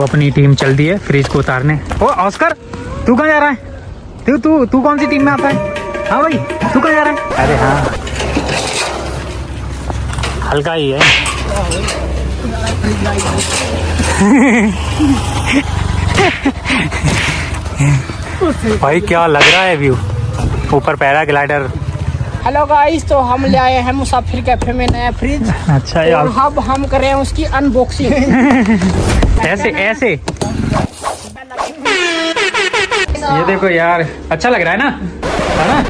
वो अपनी टीम चल दी है फ्रिज को उतारने। ओ ऑस्कर, तू कहाँ जा रहा है? तू कौन सी टीम में आता है? हाँ भाई, तू कहाँ जा रहा है? अरे हाँ, हल्का ही है। भाई क्या लग रहा है व्यू, ऊपर पैराग्लाइडर। हेलो गाइस, तो हम ले आए हैं मुसाफिर कैफे में नया फ्रिज। अच्छा यार, और अब हम कर रहे हैं उसकी अनबॉक्सिंग। ऐसे ऐसे ये देखो यार, अच्छा लग रहा है ना, है ना?